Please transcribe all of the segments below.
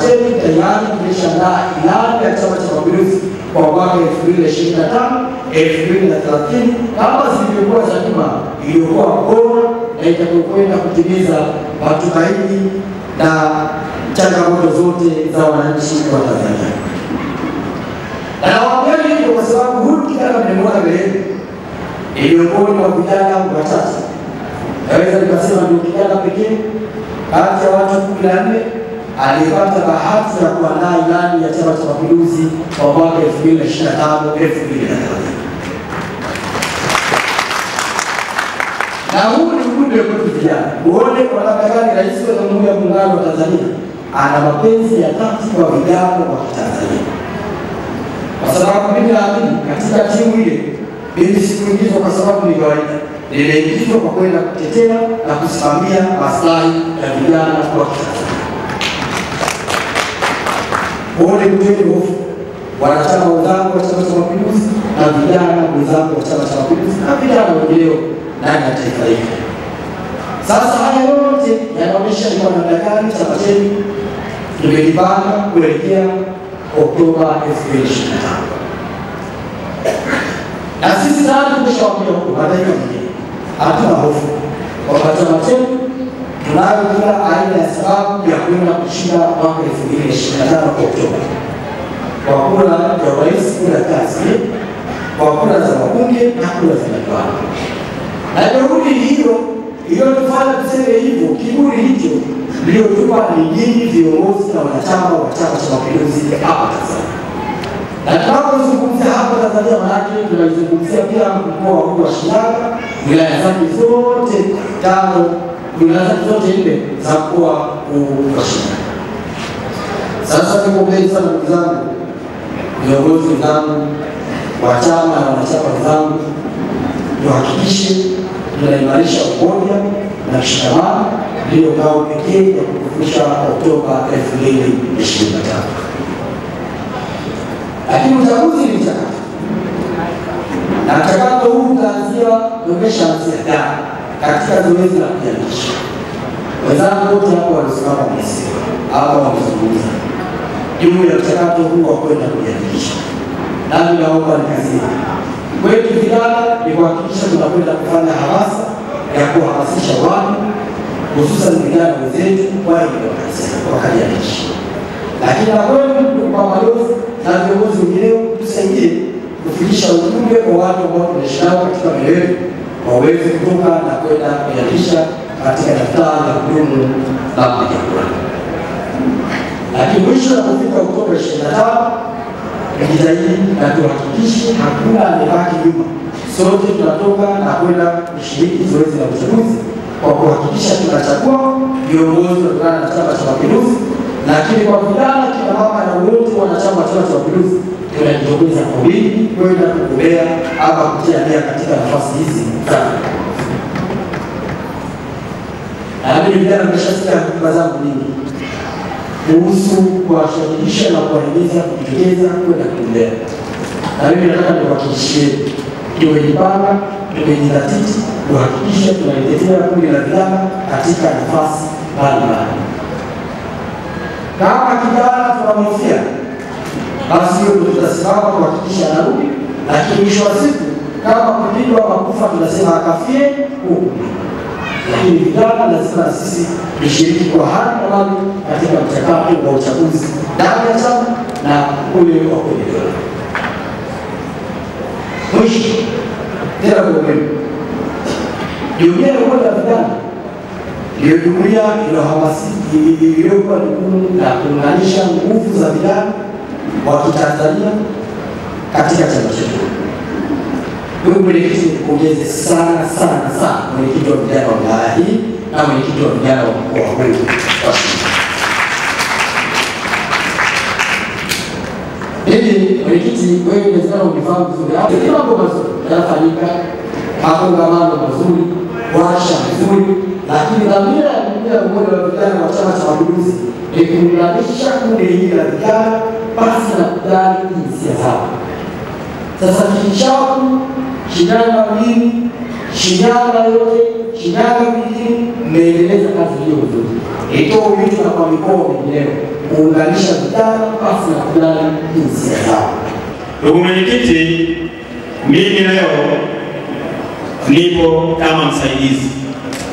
cheni tayari kimeshaandaa ilani ya Chama cha Mapinduzi kwa mwaka 2025 2030 kama zilivyokuwa za nyuma, iliyokuwa bora na itakayokwenda kutimiza matumaini na changamoto zote za wananchi wa Tanzania. Na nawaambia hivyo kwa sababu huyu kijana mnemwona mbele ni miongoni mwa vijana wachache, naweza nikasema ndio kijana pekee kati ya watu 14 alipata bahati ya kuandaa ilani ya Chama cha Mapinduzi kwa mwaka 2025-2030. Na huu ni ujumbe kwa vijana, uone kwa namna gani Rais wa Jamhuri ya Muungano wa Tanzania ana mapenzi ya dhati kwa vijana wa Tanzania. Kwa sababu mimi naamini katika timu ile, mimi sikuingizwa kwa sababu ni kawaida, nimeingizwa kwa kwenda kutetea na kusimamia maslahi ya vijana wa Tanzania. Uone mtweni hofu wanachama wenzangu wa Chama cha Mapinduzi na vijana wenzangu wa Chama cha Mapinduzi na vijana wengineo ndani ya taifa hili. Sasa haya yote yanaonyesha ni kwa namna gani chama chetu tumejipanga kuelekea Oktoba 2025. Na sisi tayari tumeshawaambia huko mataifa mengine, hatuna hofu kwamba chama chetu tunayo kila aina ya sababu ya kwenda kushinda mwaka 2025 kwa Oktoba, kwa kura ya urais, kura kazi, kwa kura za wabunge na kura za madiwani. Na juhudi hiyo tufanya tuseme hivyo, kiburi hicho ndio tupa ni nyinyi viongozi na wanachama wa Chama cha Mapinduzi hapa Tanzania. Na tunapozungumzia hapa Tanzania, maana tunazungumzia pia mkoa huu wa Shinyanga, wilaya zake zote 5, wilaya zake zote 4 za mkoa huu wa Shinyanga. Sasa nikuombeni sana ndugu zangu, viongozi wenzangu wa chama na wanachama wenzangu, tuhakikishe tunaimarisha umoja na mshikamano, ndio ngao pekee ya kukufikisha Oktoba 2025. Lakini uchaguzi ni mchakato, na mchakato huu utaanzia umeshaanzia ndani katika zoezi la kujiandikisha. Wenzangu wote hapo walisimama wamesema hapa wamezungumza juu ya mchakato huu wa kwenda kujiandikisha. Nami naomba nikazia kwetu vijana ni kuhakikisha tunakwenda kufanya hamasa ya kuhamasisha watu, hususan vijana wenzetu wakajiandikisha. Lakini na kwenu kwa balozi na viongozi wengineo, tusaidie kufikisha ujumbe kwa watu ambao tunaishi nao katika maeneo waweze kutoka na kwenda kujiandikisha katika daftari la kudumu la kupiga kura. Lakini mwisho na kufika Oktoba 25, tujitahidi na tuhakikishe hakuna anayebaki nyuma. Sote tunatoka na kwenda kushiriki zoezi la uchaguzi kwa kuhakikisha tunachagua viongozi kutokana na Chama cha Mapinduzi. Lakini kwa vijana, kina mama na wote wanachama wa Chama cha Mapinduzi, tunajitokeza kwa wingi kwenda kugombea ama kutia nia katika nafasi hizi sana. Na mimi vijana nimeshasikia hotuba zangu nyingi kuhusu kuwashirikisha na kuwahimiza kujitokeza kwenda kugombea. Na mimi nataka niwahakikishie tumejipanga, tumejidhatiti kuhakikisha tunalitetea kundi la vijana katika nafasi mbalimbali. Kama kijana tunamhofia, basi hiyo tutasimama kuhakikisha anarudi, lakini mwisho wa siku kama kupigwa makufa tunasema akafie huku. Lakini vijana lazima sisi tushiriki kwa hali na mali katika mchakato wa uchaguzi ndani ya chama na ule wa kuendelea. Mwisho tena kwa kweli, jumuiya ya umoja wa vijana ndio jumuiya iliyokuwa jukumu la kuunganisha nguvu za vijana wa Kitanzania katika chama chetu. Ndugu mwenyekiti, nikupongeze sana mwenyekiti wa vijana wa wilaya hii na mwenyekiti wa vijana wa mkoa huu wa Shinyanga. Mimi mwenyekiti, wewe unaweza unifahamu vizuri. Kila mambo mazuri yanafanyika, makongamano mazuri, warsha nzuri, lakini dhamira ya jumuiya ya umoja wa vijana wa Chama cha Mapinduzi ni kuunganisha kundi hili la vijana pasi na kujali jinsia zao. Sasa Kishapu, Shinyanga mjini, Shinyanga yote, Shinyanga mjini mmeendeleza kazi hiyo vizuri. Itoa wito na kwa mikoa mingineo kuunganisha vijana pasi na kujali jinsia zao. Ndugu mwenyekiti, mimi leo nipo kama msaidizi,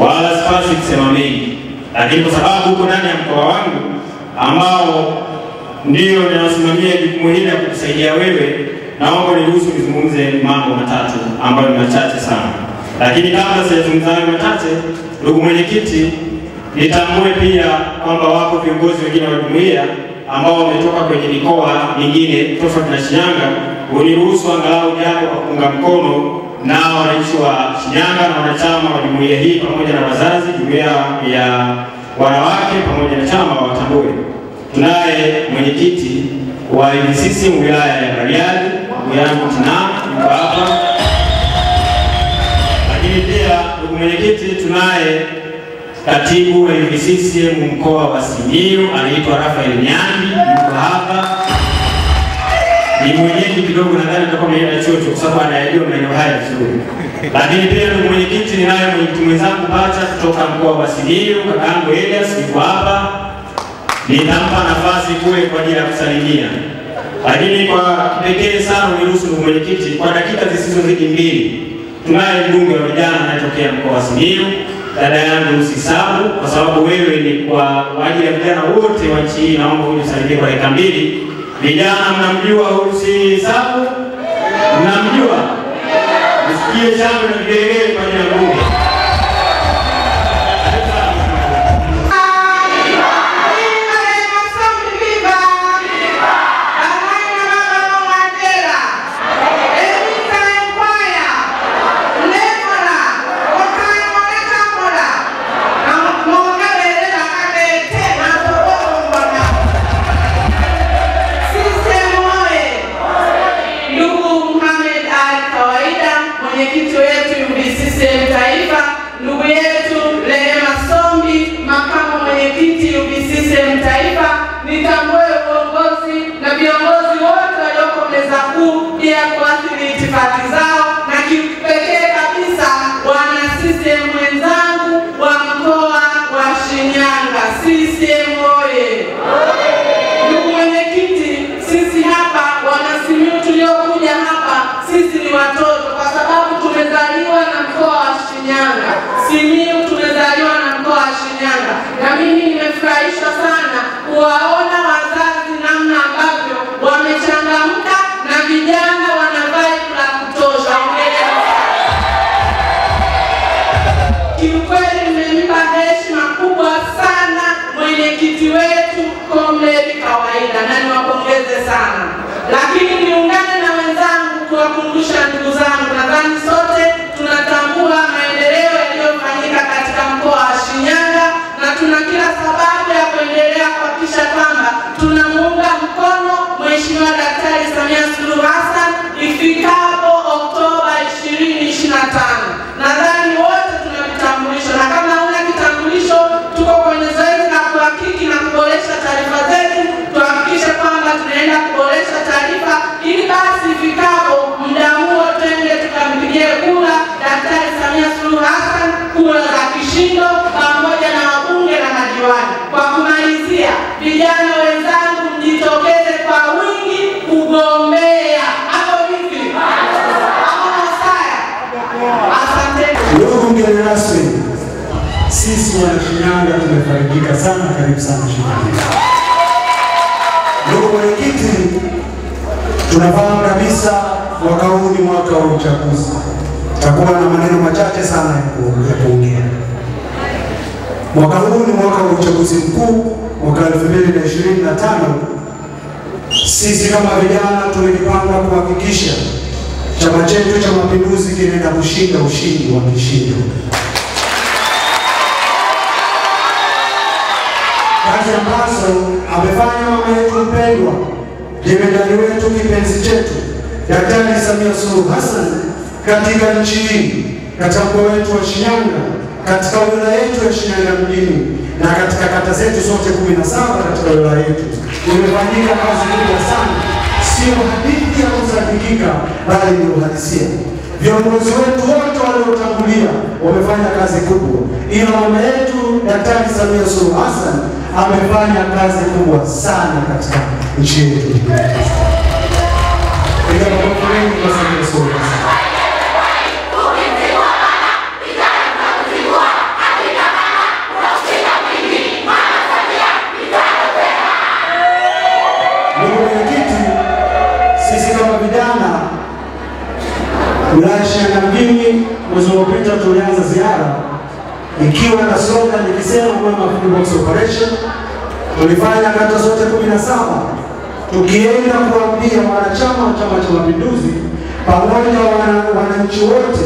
wala sipasi kusema mengi, lakini kwa sababu huko ndani ya mkoa wangu ambao ndio ninasimamia jukumu hili la kukusaidia wewe, naomba niruhusu nizungumze mambo matatu ambayo ni machache sana. Lakini kabla sijazungumza hayo machache, ndugu mwenyekiti, nitambue pia kwamba wapo viongozi wengine wa jumuiya ambao wametoka kwenye mikoa mingine tofauti na Shinyanga. Uniruhusu angalau japo kwa kuunga mkono na wananchi wa Shinyanga na wanachama wa jumuiya hii pamoja na wazazi, jumuiya ya wanawake pamoja na chama watambue. Tunaye mwenyekiti wa UVCCM wilaya ya Bariadi, ndugu yangu Tinama, yuko hapa. Lakini pia ndugu mwenyekiti, tunaye katibu wa UVCCM mkoa wa Simiyu, anaitwa Rafael Nyandi, yuko hapa. Ni mwenyeji kidogo, nadhani atakuwa ameenda chocho kwa sababu anayajua maeneo haya vizuri. Lakini pia ndugu mwenyekiti, ninaye mwenyekiti mwenzangu pacha kutoka mkoa wa Simiyu, kakangu Elias, yuko hapa. Nitampa nafasi kule kwa ajili ya kusalimia. Lakini kwa kipekee sana uniruhusu ndugu mwenyekiti, kwa dakika zisizozidi 2, tunaye mbunge wa vijana anayetokea mkoa wa Simiyu, dada yangu Usisabu, kwa sababu wewe ni kwa ajili ya vijana wote wa nchi hii, naomba uje usaidie kwa dakika 2. Vijana mnamjua Usisabu? Mnamjua? Msikie shangwe na vigelegele kwa ajili ya mbunge. Mwenyekiti wetu UVCCM Taifa, ndugu yetu Rehema Sombi, makamu mwenyekiti UVCCM Taifa, nitambue uongozi na viongozi wote walioko meza kuu pia kuathiri itifaki zao, na kipekee kabisa wana CCM wenzangu wa mkoa wa Shinyanga. CCM oye! Ndugu mwenyekiti, sisi hapa wana Simiyu tuliokuja hapa, sisi ni watoto kwa sababu tumezaliwa na mkoa wa Shinyanga. Simiyu tumezaliwa na mkoa wa Shinyanga. Na mimi nimefurahishwa sana kuwaona wazazi namna ambavyo wamechangamka na vijana wana vibe la kutosha. Kiukweli mmempa heshima kubwa sana mwenyekiti wetu Comrade Kawaida, na niwapongeze sana. Lakini niungane na wenzangu kuwakumbusha ndugu zangu, nadhani sote tunatambua maendeleo yaliyofanyika katika mkoa wa Shinyanga, na tuna kila sababu ya kuendelea kuhakikisha kwamba tunamuunga mkono Mheshimiwa Daktari Samia Suluhu Hassan ifikapo Oktoba 2025. Nadhani wote tuna vitambulisho, na kama huna kitambulisho, tuko kwenye zoezi la kuhakiki na kuboresha taarifa zetu, tuhakikishe kwamba tunaenda kuboresha taarifa ili basi ifikapo muda huo twende tukampigie kura Daktari Samia Suluhu Hassan, kura za kishindo pamoja na wabunge na madiwani. Kwa kumalizia, vijana wenzangu, mjitokeze kwa wingi kugombea. Hapo vipi? Hapo Masaya. Asante. Ndugu mgeni rasmi, sisi wana Shinyanga tumefarijika sana. Karibu sana Shinyanga. Ndugu mwenyekiti, tunafahamu kabisa mwaka huu ni mwaka wa uchaguzi. Takuwa na maneno machache sana ya kuongea. Mwaka huu ni mwaka wa uchaguzi mkuu, mwaka 2025. Sisi kama vijana tumejipanga kuhakikisha chama chetu cha Mapinduzi kinaenda kushinda ushindi wa kishindo. Kazi ambazo amefanya mama yetu mpendwa, jemedari wetu kipenzi chetu Daktari Samia Suluhu Hassan katika nchi hii, katika mkoa wetu wa Shinyanga, katika wilaya yetu ya Shinyanga mjini na katika kata zetu zote 17 katika wilaya yetu. Imefanyika kazi kubwa sana, sio hadithi ya kusadikika bali ni uhalisia. Viongozi wetu wote waliotangulia wamefanya kazi kubwa, ila mama yetu Daktari Samia Suluhu Hassan amefanya kazi kubwa sana katika nchi yetu. Ndugu mwenyekiti, sisi kama vijana wilaya ya Shinyanga mjini, mwezi uliopita tulianza ziara ikiwa na slogan ikisema Mama Food Box Operation. Tulifanya kata zote 17 tukienda kuambia wanachama wa Chama cha Mapinduzi pamoja wananchi wote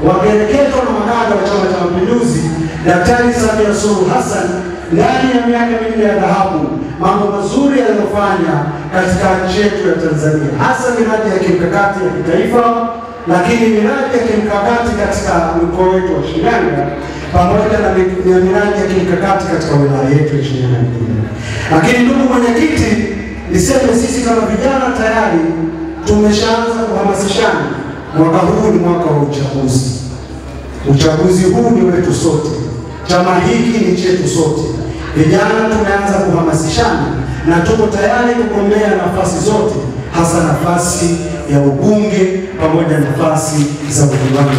wakielekezwa na manada wa Chama cha Mapinduzi Daktari Samia Suluhu Hassan ndani ya miaka 4 ya dhahabu, mambo mazuri aliyofanya katika nchi yetu ya Tanzania, hasa miradi ya kimkakati ya kitaifa, lakini miradi ya kimkakati katika mkoa wetu wa Shinyanga pamoja na miradi ya kimkakati katika wilaya yetu ya Shinyanga mjini. Lakini ndugu mwenyekiti, niseme sisi kama vijana tayari tumeshaanza kuhamasishana. Mwaka huu ni mwaka wa uchaguzi. Uchaguzi huu ni wetu sote. Chama hiki ni chetu sote. Vijana tumeanza kuhamasishana na tuko tayari kugombea nafasi zote, hasa nafasi ya ubunge pamoja na nafasi za udiwani.